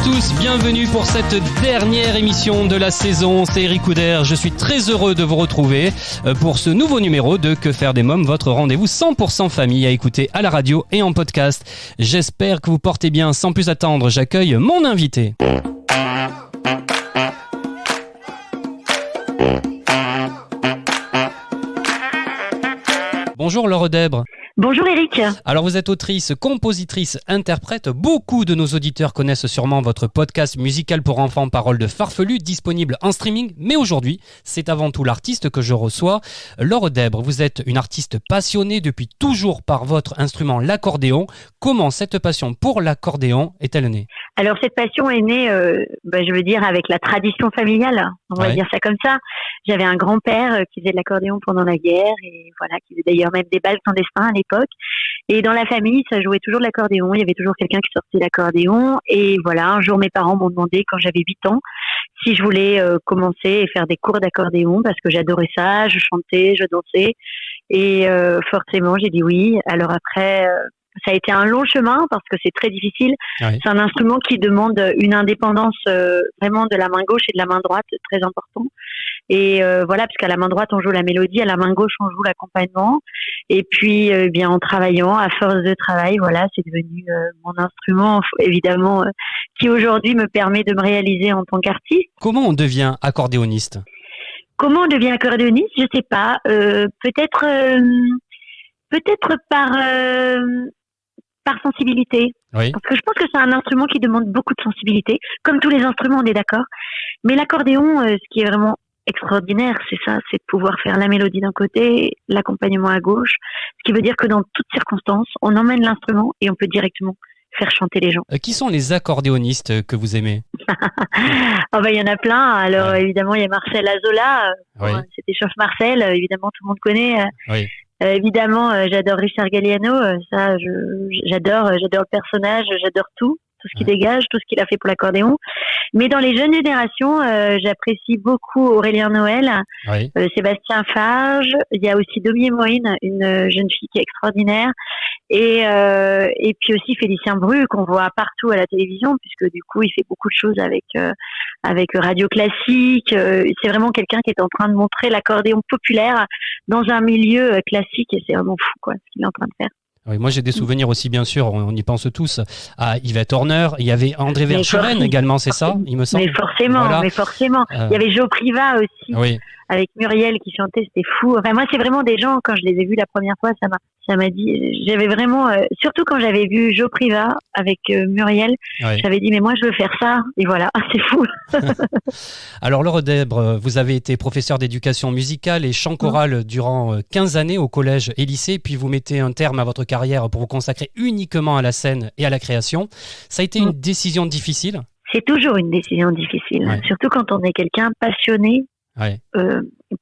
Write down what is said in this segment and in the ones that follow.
tous, bienvenue pour cette dernière émission de la saison. C'est Eric Couder, je suis très heureux de vous retrouver pour ce nouveau numéro de Que faire des mômes, votre rendez-vous 100% famille à écouter à la radio et en podcast. J'espère que vous portez bien. Sans plus attendre, j'accueille mon invité. Bonjour Laure Dèbre. Bonjour Eric. Alors vous êtes autrice, compositrice, interprète. Beaucoup de nos auditeurs connaissent sûrement votre podcast musical pour enfants Paroles de Farfelu, disponible en streaming. Mais aujourd'hui, c'est avant tout l'artiste que je reçois. Laure Dèbre, vous êtes une artiste passionnée depuis toujours par votre instrument, l'accordéon. Comment cette passion pour l'accordéon est-elle née ? Alors cette passion est née, je veux dire, avec la tradition familiale. On va dire ça comme ça. J'avais un grand-père qui faisait de l'accordéon pendant la guerre et voilà, qui faisait d'ailleurs même des bals clandestins à l'époque. Et dans la famille, ça jouait toujours de l'accordéon. Il y avait toujours quelqu'un qui sortait l'accordéon. Et voilà, un jour, mes parents m'ont demandé, quand j'avais 8 ans, si je voulais commencer et faire des cours d'accordéon parce que j'adorais ça. Je chantais, je dansais. Et forcément, j'ai dit oui. Alors après, ça a été un long chemin parce que c'est très difficile. Oui. C'est un instrument qui demande une indépendance vraiment de la main gauche et de la main droite, très important. Et voilà, parce qu'à la main droite, on joue la mélodie, à la main gauche, on joue l'accompagnement. Et puis, bien en travaillant, à force de travail, voilà, c'est devenu mon instrument, évidemment, qui aujourd'hui me permet de me réaliser en tant qu'artiste. Comment on devient accordéoniste ? Comment on devient accordéoniste ? Je sais pas. Peut-être par sensibilité. Oui. Parce que je pense que c'est un instrument qui demande beaucoup de sensibilité, comme tous les instruments, on est d'accord. Mais l'accordéon, ce qui est vraiment extraordinaire, c'est ça, c'est de pouvoir faire la mélodie d'un côté, l'accompagnement à gauche, ce qui veut dire que dans toutes circonstances, on emmène l'instrument et on peut directement faire chanter les gens. Qui sont les accordéonistes que vous aimez ? Il y en a plein. Alors évidemment, il y a Marcel Azola, c'était Chauffe Marcel, évidemment tout le monde connaît. Oui. Évidemment, j'adore Richard Galliano, ça, j'adore le personnage, j'adore tout ce qui dégage, tout ce qu'il a fait pour l'accordéon. Mais dans les jeunes générations, j'apprécie beaucoup Aurélien Noël, Sébastien Farge. Il y a aussi Domi Moine, une jeune fille qui est extraordinaire. Et puis aussi Félicien Bru, qu'on voit partout à la télévision, puisque du coup, il fait beaucoup de choses avec Radio Classique. C'est vraiment quelqu'un qui est en train de montrer l'accordéon populaire dans un milieu classique, et c'est vraiment fou, quoi, ce qu'il est en train de faire. Oui, moi j'ai des souvenirs aussi, bien sûr, on y pense tous, à Yvette Horner. Il y il y avait André Verschuren également, c'est ça, il me semble. Mais forcément. Il y avait Jo Privat aussi, avec Muriel qui chantait, c'était fou. Enfin, moi, c'est vraiment des gens, quand je les ai vus la première fois, ça m'a dit, j'avais vraiment, surtout quand j'avais vu Jo Privat avec Muriel, j'avais dit, mais moi, je veux faire ça. Et voilà, c'est fou. Alors, Laure Dèbre, vous avez été professeure d'éducation musicale et chant choral durant 15 années au collège et lycée, puis vous mettez un terme à votre carrière pour vous consacrer uniquement à la scène et à la création. Ça a été une décision difficile ? C'est toujours une décision difficile, surtout quand on est quelqu'un passionné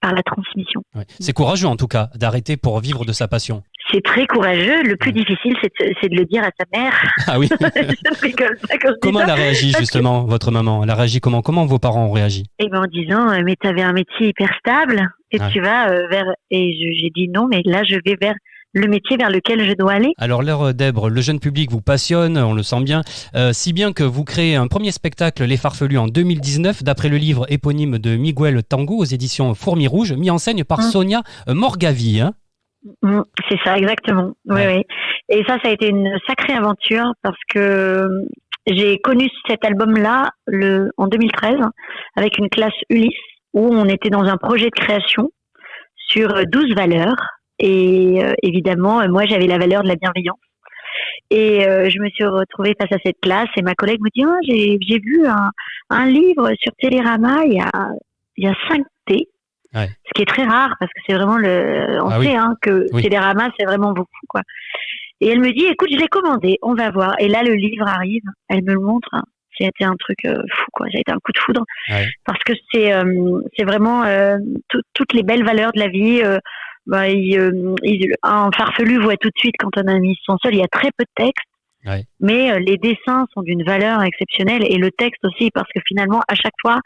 par la transmission. C'est courageux en tout cas d'arrêter pour vivre de sa passion. C'est très courageux. Le plus difficile, c'est de le dire à sa mère. Ah oui. Comment elle a réagi justement, votre maman ? Elle a réagi comment ? Comment vos parents ont réagi ? En disant, mais tu avais un métier hyper stable et tu vas vers... Et j'ai dit non, mais là je vais vers le métier vers lequel je dois aller. Alors Laure Dèbre, le jeune public vous passionne, on le sent bien, si bien que vous créez un premier spectacle, Les Farfelus, en 2019, d'après le livre éponyme de Miguel Tango aux éditions Fourmi Rouge, mis en scène par Sonia Morgavi. C'est ça, exactement. Oui. Et ça a été une sacrée aventure parce que j'ai connu cet album-là en 2013 avec une classe Ulysse où on était dans un projet de création sur 12 valeurs. Et évidemment, moi, j'avais la valeur de la bienveillance. Et je me suis retrouvée face à cette classe et ma collègue me dit j'ai vu un livre sur Télérama, il y a 5 T, ce qui est très rare parce que c'est vraiment on sait que Télérama, c'est vraiment beaucoup, quoi. Et elle me dit, écoute, je l'ai commandé, on va voir. Et là, le livre arrive, elle me le montre. C'était un truc fou, quoi. Ça a été un coup de foudre parce que c'est vraiment toutes les belles valeurs de la vie. Un farfelu voit tout de suite quand on a mis son sol, il y a très peu de texte, mais les dessins sont d'une valeur exceptionnelle et le texte aussi, parce que finalement à chaque fois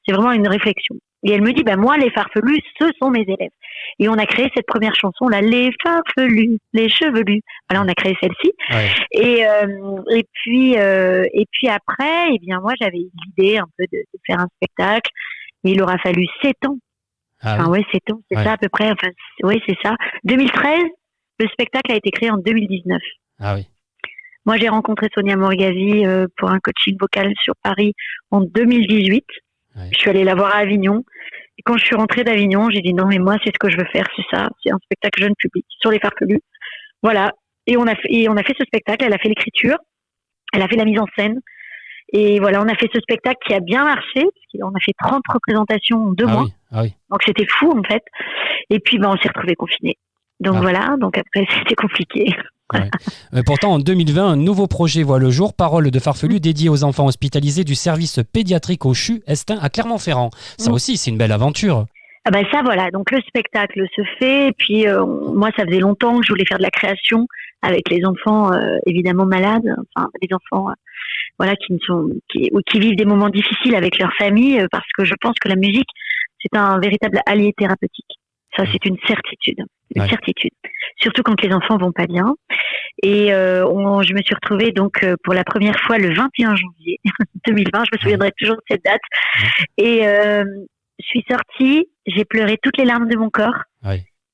c'est vraiment une réflexion. Et elle me dit, moi, les farfelus, ce sont mes élèves. Et on a créé cette première chanson, là, les farfelus, les chevelus. Voilà, on a créé celle-ci. Ouais. Et puis après, moi, j'avais l'idée un peu de faire un spectacle. Mais il aura fallu 7 ans. Ah oui. 7 ans, c'est ça à peu près. C'est ça. 2013, le spectacle a été créé en 2019. Ah oui. Moi, j'ai rencontré Sonia Morgazi pour un coaching vocal sur Paris en 2018. Ouais. Je suis allée la voir à Avignon. Et quand je suis rentrée d'Avignon, j'ai dit non, mais moi, c'est ce que je veux faire, c'est ça. C'est un spectacle jeune public sur les farfelus. Voilà. Et on a fait ce spectacle. Elle a fait l'écriture. Elle a fait la mise en scène. Et voilà, on a fait ce spectacle qui a bien marché. On a fait 30 représentations en 2 mois. Oui. Ah oui. Donc, c'était fou, en fait. Et puis, on s'est retrouvés confinés. Donc, voilà. Donc, après, c'était compliqué. Ouais. Mais pourtant, en 2020, un nouveau projet voit le jour, Parole de farfelu, dédié aux enfants hospitalisés du service pédiatrique au CHU Estin à Clermont-Ferrand. Ça aussi, c'est une belle aventure. Ça, voilà. Donc, le spectacle se fait. Et puis, moi, ça faisait longtemps que je voulais faire de la création avec les enfants, évidemment malades. Enfin, les enfants, qui vivent des moments difficiles avec leur famille, parce que je pense que la musique, c'est un véritable allié thérapeutique. Ça, c'est une certitude. Certitude. Surtout quand les enfants vont pas bien. Et je me suis retrouvée donc pour la première fois le 21 janvier 2020. Je me souviendrai toujours de cette date. Et je suis sortie, j'ai pleuré toutes les larmes de mon corps.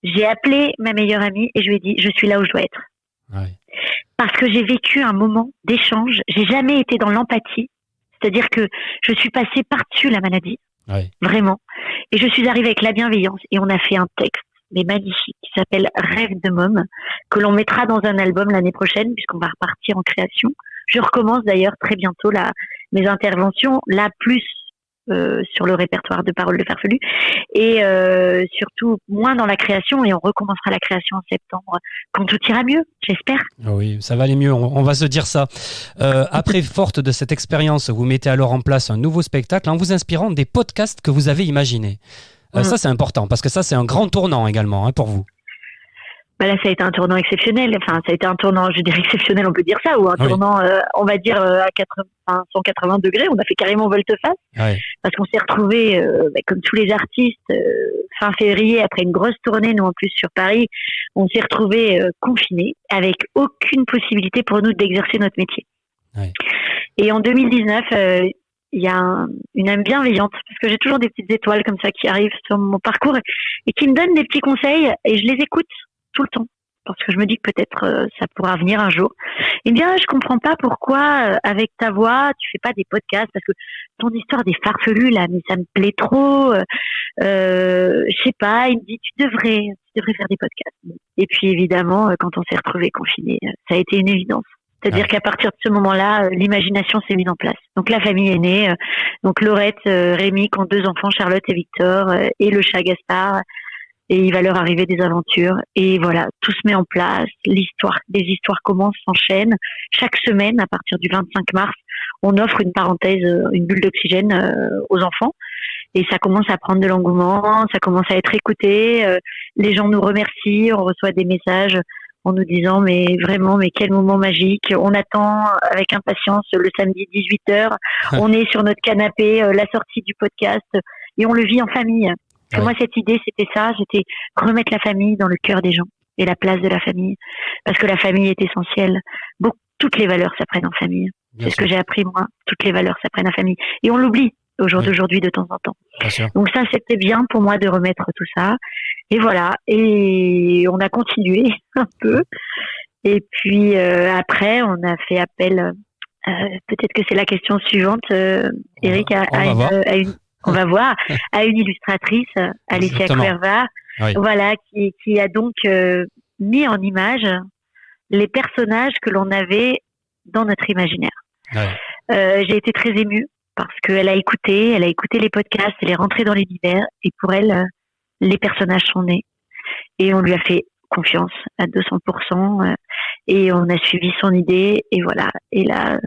J'ai appelé ma meilleure amie et je lui ai dit, je suis là où je dois être. Parce que j'ai vécu un moment d'échange. J'ai jamais été dans l'empathie. C'est-à-dire que je suis passée par-dessus la maladie. Vraiment. Et je suis arrivée avec la bienveillance et on a fait un texte, mais magnifique, qui s'appelle Rêve de môme, que l'on mettra dans un album l'année prochaine puisqu'on va repartir en création. Je recommence d'ailleurs très bientôt mes interventions, là plus sur le répertoire de Paroles de farfelu et surtout moins dans la création, et on recommencera la création en septembre quand tout ira mieux, j'espère. Oui, ça va aller mieux, on va se dire ça. Après, forte de cette expérience, vous mettez alors en place un nouveau spectacle en vous inspirant des podcasts que vous avez imaginés. Ça, c'est important parce que ça, c'est un grand tournant également pour vous. Là, ça a été un tournant exceptionnel. Enfin, ça a été un tournant, je dirais exceptionnel, on peut dire ça, ou un tournant, on va dire, à 180 degrés. On a fait carrément volte-face. Parce qu'on s'est retrouvés, comme tous les artistes, fin février, après une grosse tournée, nous en plus sur Paris, on s'est retrouvés confinés, avec aucune possibilité pour nous d'exercer notre métier. Et en 2019, il y a une âme bienveillante, parce que j'ai toujours des petites étoiles comme ça qui arrivent sur mon parcours et qui me donnent des petits conseils, et je les écoute tout le temps, parce que je me dis que peut-être ça pourra venir un jour. Eh bien, je comprends pas pourquoi avec ta voix tu fais pas des podcasts, parce que ton histoire des farfelus là, mais ça me plaît trop. Je sais pas, il me dit tu devrais faire des podcasts. Et puis évidemment, quand on s'est retrouvés confinés, ça a été une évidence. C'est-à-dire qu'à partir de ce moment-là, l'imagination s'est mise en place. Donc la famille est née. Donc Laurette, Rémi qui ont 2 enfants, Charlotte et Victor, et le chat Gaspard. Et il va leur arriver des aventures. Et voilà, tout se met en place. Les histoires commencent, s'enchaînent. Chaque semaine, à partir du 25 mars, on offre une parenthèse, une bulle d'oxygène aux enfants. Et ça commence à prendre de l'engouement, ça commence à être écouté. Les gens nous remercient, on reçoit des messages en nous disant mais vraiment, mais quel moment magique. On attend avec impatience le samedi 18h. On est sur notre canapé, la sortie du podcast, et on le vit en famille. Pour moi, cette idée, c'était ça. C'était remettre la famille dans le cœur des gens et la place de la famille. Parce que la famille est essentielle. Toutes les valeurs s'apprennent en famille. C'est ce que j'ai appris, moi. Toutes les valeurs s'apprennent en famille. Et on l'oublie au jour d'aujourd'hui de temps en temps. Donc ça, c'était bien pour moi de remettre tout ça. Et voilà. Et on a continué un peu. Et puis, après, on a fait appel, peut-être que c'est la question suivante, Eric, on va voir, à une illustratrice, Alicia Cuerva, voilà, qui a donc mis en image les personnages que l'on avait dans notre imaginaire. J'ai été très émue parce qu'elle a écouté les podcasts, elle est rentrée dans l'univers, et pour elle, les personnages sont nés. Et on lui a fait confiance à 200%, et on a suivi son idée, et voilà. Et là,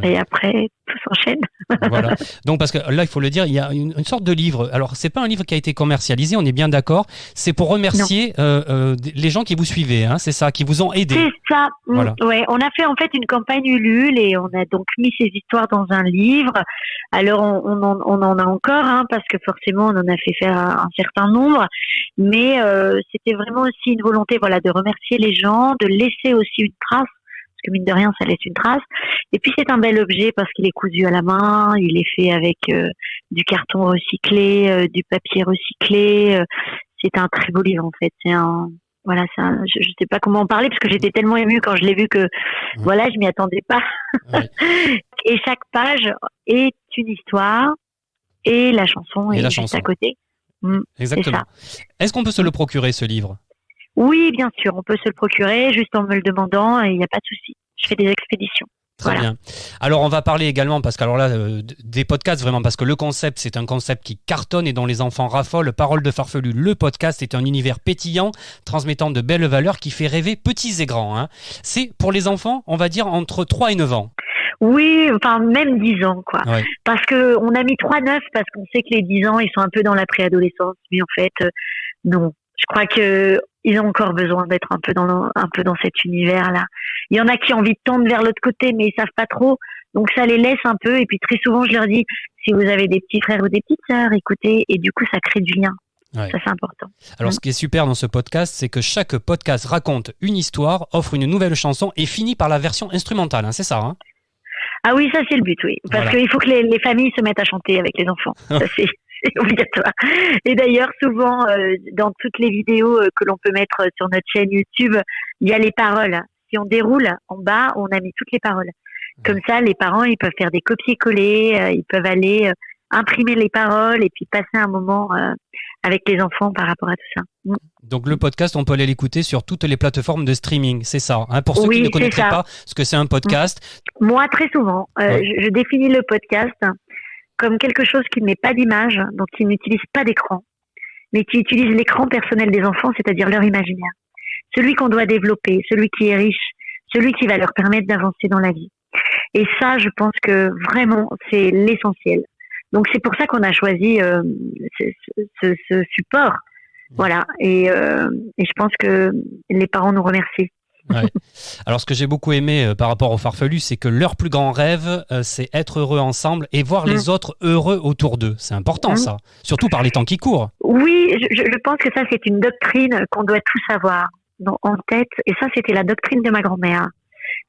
Et après, tout s'enchaîne. Voilà. Donc, parce que là, il faut le dire, il y a une sorte de livre. Alors, c'est pas un livre qui a été commercialisé, on est bien d'accord. C'est pour remercier les gens qui vous suivaient, hein, c'est ça, qui vous ont aidé. C'est ça. Voilà. Ouais, on a fait en fait une campagne Ulule et on a donc mis ces histoires dans un livre. Alors, on en a encore, hein, parce que forcément, on en a fait faire un certain nombre. Mais c'était vraiment aussi une volonté, voilà, de remercier les gens, de laisser aussi une trace. Parce que mine de rien, ça laisse une trace. Et puis c'est un bel objet parce qu'il est cousu à la main, il est fait avec du carton recyclé, du papier recyclé. C'est un très beau livre en fait. Je sais pas comment en parler parce que j'étais tellement émue quand je l'ai vu que voilà, je m'y attendais pas. Ouais. Et chaque page est une histoire et la chanson est juste à côté. Exactement. Est-ce qu'on peut se le procurer ce livre ? Oui, bien sûr, on peut se le procurer juste en me le demandant et il n'y a pas de souci. Je fais des expéditions. Très bien. Alors, on va parler également, parce que alors là, des podcasts vraiment, parce que le concept, c'est un concept qui cartonne et dont les enfants raffolent. Parole de farfelu, le podcast est un univers pétillant, transmettant de belles valeurs qui fait rêver petits et grands. Hein. C'est pour les enfants, on va dire, entre 3 et 9 ans. Oui, enfin même 10 ans, quoi. Ouais. Parce qu'on a mis 3-9 parce qu'on sait que les 10 ans, ils sont un peu dans la préadolescence. Mais en fait, non. Je crois que ils ont encore besoin d'être un peu dans cet univers-là. Il y en a qui ont envie de tendre vers l'autre côté, mais ils savent pas trop. Donc ça les laisse un peu. Et puis très souvent, je leur dis, si vous avez des petits frères ou des petites sœurs, écoutez. Et du coup, ça crée du lien. Ouais. Ça, c'est important. Alors, ce qui est super dans ce podcast, c'est que chaque podcast raconte une histoire, offre une nouvelle chanson et finit par la version instrumentale. Hein, c'est ça, hein ? Ah oui, ça c'est le but, oui. Parce qu'il faut que les familles se mettent à chanter avec les enfants. Ça c'est obligatoire. Et d'ailleurs, souvent, dans toutes les vidéos que l'on peut mettre sur notre chaîne YouTube, il y a les paroles. Si on déroule en bas, on a mis toutes les paroles. Comme ça, les parents, ils peuvent faire des copier-coller, ils peuvent aller imprimer les paroles et puis passer un moment avec les enfants par rapport à tout ça. Donc le podcast, on peut aller l'écouter sur toutes les plateformes de streaming, c'est ça, hein, pour ceux qui ne connaîtraient pas ce que c'est un podcast. Moi, très souvent, je définis le podcast comme quelque chose qui ne met pas d'image, donc qui n'utilise pas d'écran, mais qui utilise l'écran personnel des enfants, c'est-à-dire leur imaginaire. Celui qu'on doit développer, celui qui est riche, celui qui va leur permettre d'avancer dans la vie. Et ça, je pense que vraiment, c'est l'essentiel. Donc c'est pour ça qu'on a choisi ce support. Voilà, et je pense que les parents nous remercient. Ouais. Alors ce que j'ai beaucoup aimé par rapport aux farfelus, c'est que leur plus grand rêve, c'est être heureux ensemble et voir les autres heureux autour d'eux. C'est important ça, surtout par les temps qui courent. Oui, je pense que ça c'est une doctrine qu'on doit tous avoir en tête, et ça c'était la doctrine de ma grand-mère.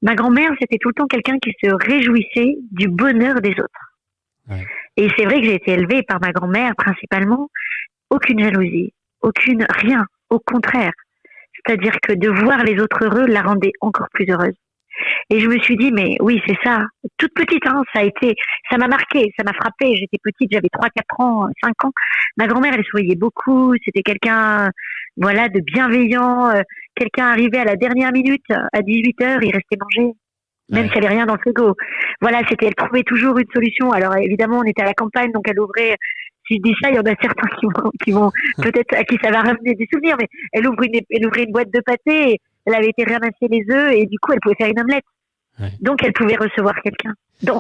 Ma grand-mère, c'était tout le temps quelqu'un qui se réjouissait du bonheur des autres. Ouais. Et c'est vrai que j'ai été élevée par ma grand-mère principalement, aucune jalousie, rien, au contraire. C'est-à-dire que de voir les autres heureux la rendait encore plus heureuse. Et je me suis dit, mais oui, c'est ça. Toute petite, hein, ça m'a marqué, ça m'a frappé. J'étais petite, j'avais 3, 4 ans, 5 ans. Ma grand-mère, elle souriait beaucoup. C'était quelqu'un, voilà, de bienveillant. Quelqu'un arrivait à la dernière minute, à 18h, il restait manger. Même s'il n'y avait rien dans le frigo. Voilà, elle trouvait toujours une solution. Alors évidemment, on était à la campagne, donc elle ouvrait. Si je dis ça, il y en a certains qui vont peut-être à qui ça va ramener des souvenirs, mais elle ouvrait une boîte de pâté, elle avait été ramasser les œufs et du coup elle pouvait faire une omelette. Ouais. Donc elle pouvait recevoir quelqu'un.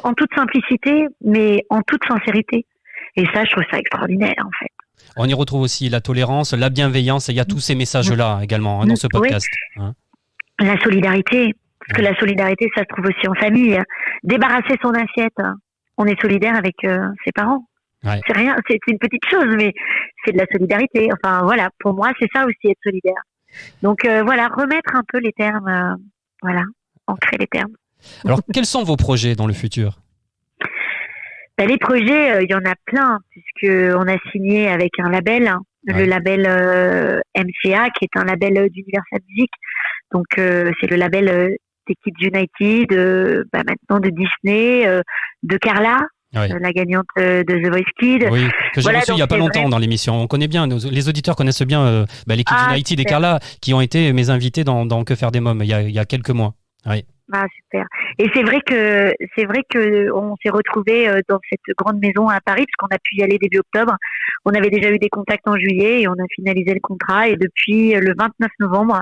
En toute simplicité, mais en toute sincérité. Et ça, je trouve ça extraordinaire en fait. On y retrouve aussi la tolérance, la bienveillance, il y a tous ces messages-là également dans ce podcast. Oui. Hein. La solidarité, parce que la solidarité, ça se trouve aussi en famille. Débarrasser son assiette, on est solidaire avec ses parents. Ouais. C'est rien, c'est une petite chose, mais c'est de la solidarité. Enfin voilà, pour moi, c'est ça aussi être solidaire. Donc voilà, remettre un peu les termes, ancrer les termes. Alors, quels sont vos projets dans le futur ? Les projets, il y en a plein, puisqu'on a signé avec un label, le label MCA, qui est un label d'Universal Music. Donc c'est le label des Kids United, maintenant de Disney, de Carla. Oui. La gagnante de The Voice Kids. Oui, que j'ai reçu il n'y a pas longtemps dans l'émission. On connaît bien, les auditeurs connaissent bien les Kids United et Carla, qui ont été mes invités dans Que faire des mômes il y a quelques mois. Oui. Ah, super. Et c'est vrai que on s'est retrouvés dans cette grande maison à Paris, parce qu'on a pu y aller début octobre. On avait déjà eu des contacts en juillet et on a finalisé le contrat. Et depuis le 29 novembre,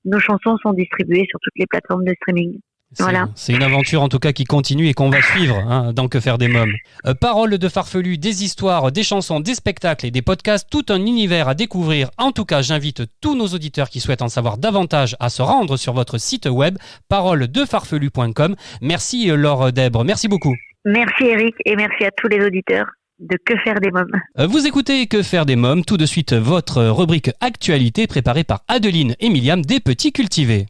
nos chansons sont distribuées sur toutes les plateformes de streaming. Voilà. C'est une aventure en tout cas qui continue et qu'on va suivre dans Que faire des mômes. Paroles de farfelus, des histoires, des chansons, des spectacles et des podcasts, tout un univers à découvrir. En tout cas, j'invite tous nos auditeurs qui souhaitent en savoir davantage à se rendre sur votre site web paroledefarfelu.com. Merci Laure Dèbre, merci beaucoup. Merci Eric et merci à tous les auditeurs de Que faire des mômes. Vous écoutez Que faire des mômes, tout de suite votre rubrique actualité préparée par Adeline et Myliam des Petits Cultivés.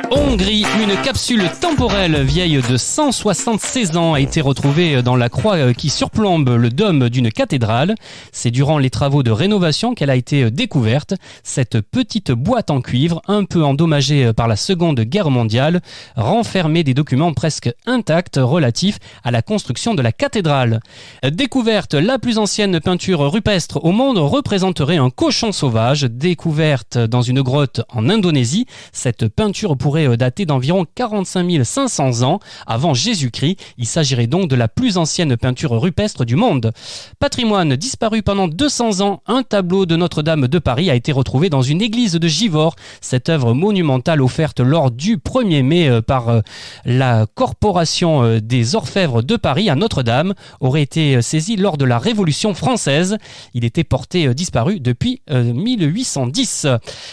Hongrie, une capsule temporelle vieille de 176 ans a été retrouvée dans la croix qui surplombe le dôme d'une cathédrale. C'est durant les travaux de rénovation qu'elle a été découverte. Cette petite boîte en cuivre, un peu endommagée par la Seconde Guerre mondiale, renfermait des documents presque intacts relatifs à la construction de la cathédrale. Découverte, la plus ancienne peinture rupestre au monde représenterait un cochon sauvage. Découverte dans une grotte en Indonésie, cette peinture pourrait daté d'environ 45 500 ans avant Jésus-Christ. Il s'agirait donc de la plus ancienne peinture rupestre du monde. Patrimoine disparu pendant 200 ans, un tableau de Notre-Dame de Paris a été retrouvé dans une église de Givors. Cette œuvre monumentale offerte lors du 1er mai par la Corporation des Orfèvres de Paris à Notre-Dame aurait été saisie lors de la Révolution française. Il était porté disparu depuis 1810.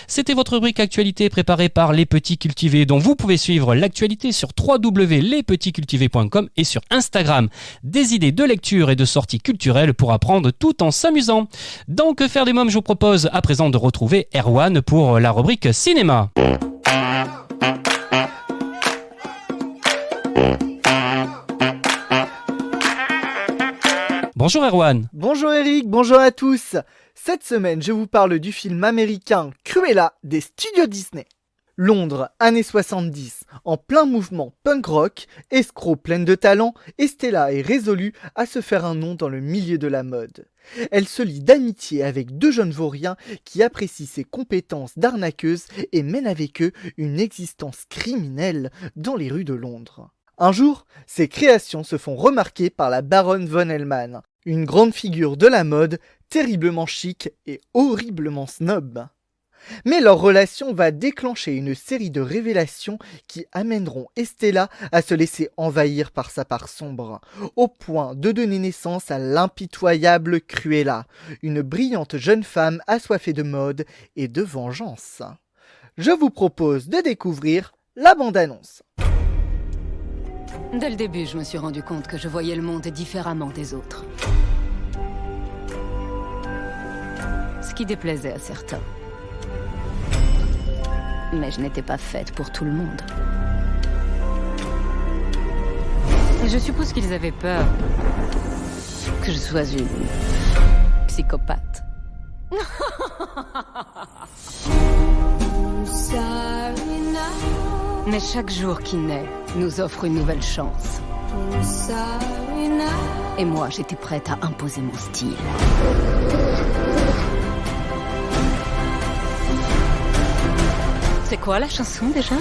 C'était votre rubrique actualité préparée par Les Petits Cultivés, dont vous pouvez suivre l'actualité sur www.lespetitscultivés.com et sur Instagram. Des idées de lecture et de sorties culturelles pour apprendre tout en s'amusant. Dans Que faire des mômes, je vous propose à présent de retrouver Erwan pour la rubrique cinéma. Bonjour Erwan. Bonjour Eric, bonjour à tous. Cette semaine, je vous parle du film américain Cruella des studios Disney. Londres, années 70, en plein mouvement punk rock, escroc pleine de talent, Estella est résolue à se faire un nom dans le milieu de la mode. Elle se lie d'amitié avec deux jeunes vauriens qui apprécient ses compétences d'arnaqueuse et mènent avec eux une existence criminelle dans les rues de Londres. Un jour, ses créations se font remarquer par la baronne von Hellman, une grande figure de la mode, terriblement chic et horriblement snob. Mais leur relation va déclencher une série de révélations qui amèneront Estella à se laisser envahir par sa part sombre, au point de donner naissance à l'impitoyable Cruella, une brillante jeune femme assoiffée de mode et de vengeance. Je vous propose de découvrir la bande-annonce. Dès le début, je me suis rendu compte que je voyais le monde différemment des autres. Ce qui déplaisait à certains. Mais je n'étais pas faite pour tout le monde. Et je suppose qu'ils avaient peur que je sois une psychopathe. Mais chaque jour qui naît nous offre une nouvelle chance. Et moi, j'étais prête à imposer mon style. C'est quoi la chanson déjà?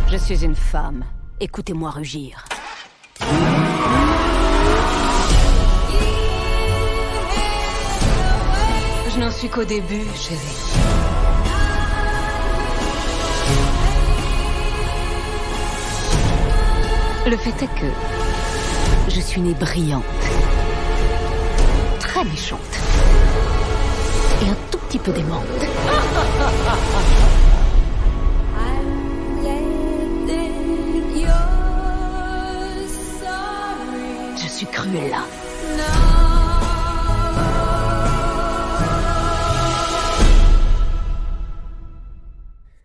Je suis une femme. Écoutez-moi rugir. Je n'en suis qu'au début, chérie. Le fait est que je suis née brillante, très méchante et un tout petit peu démente. Je suis Cruella.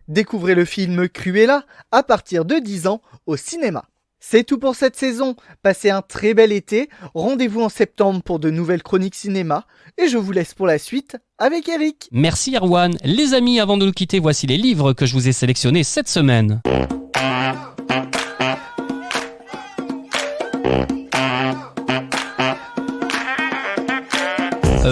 Découvrez le film Cruella à partir de 10 ans au cinéma. C'est tout pour cette saison. Passez un très bel été. Rendez-vous en septembre pour de nouvelles chroniques cinéma. Et je vous laisse pour la suite avec Eric. Merci Erwan. Les amis, avant de nous quitter, voici les livres que je vous ai sélectionnés cette semaine.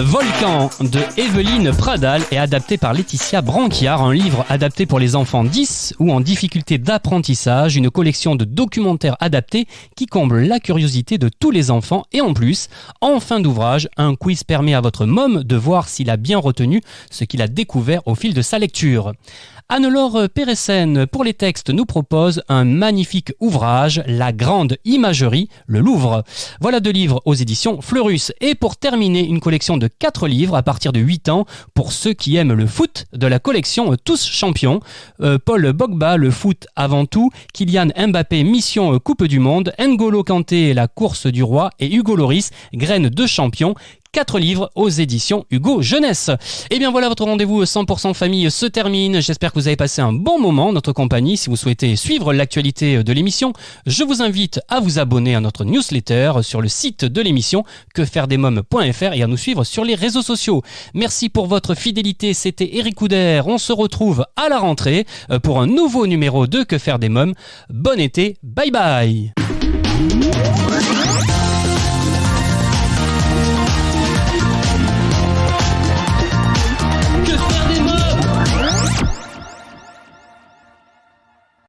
Volcan de Evelyne Pradal est adapté par Laetitia Branquiart, un livre adapté pour les enfants 10 ou en difficulté d'apprentissage, une collection de documentaires adaptés qui comble la curiosité de tous les enfants et en plus, en fin d'ouvrage, un quiz permet à votre môme de voir s'il a bien retenu ce qu'il a découvert au fil de sa lecture. Anne-Laure Péressen, pour les textes, nous propose un magnifique ouvrage, La Grande Imagerie, le Louvre. Voilà 2 livres aux éditions Fleurus. Et pour terminer, une collection de 4 livres à partir de 8 ans pour ceux qui aiment le foot de la collection Tous Champions. Paul Pogba, le foot avant tout. Kylian Mbappé, mission Coupe du Monde. N'Golo Kanté, la course du roi. Et Hugo Loris, graines de champion. 4 livres aux éditions Hugo Jeunesse. Et bien voilà, votre rendez-vous 100% famille se termine. J'espère que vous avez passé un bon moment en notre compagnie. Si vous souhaitez suivre l'actualité de l'émission, je vous invite à vous abonner à notre newsletter sur le site de l'émission quefairedesmoms.fr et à nous suivre sur les réseaux sociaux. Merci pour votre fidélité, c'était Eric Couder. On se retrouve à la rentrée pour un nouveau numéro de Que faire des mômes. Bon été, bye bye.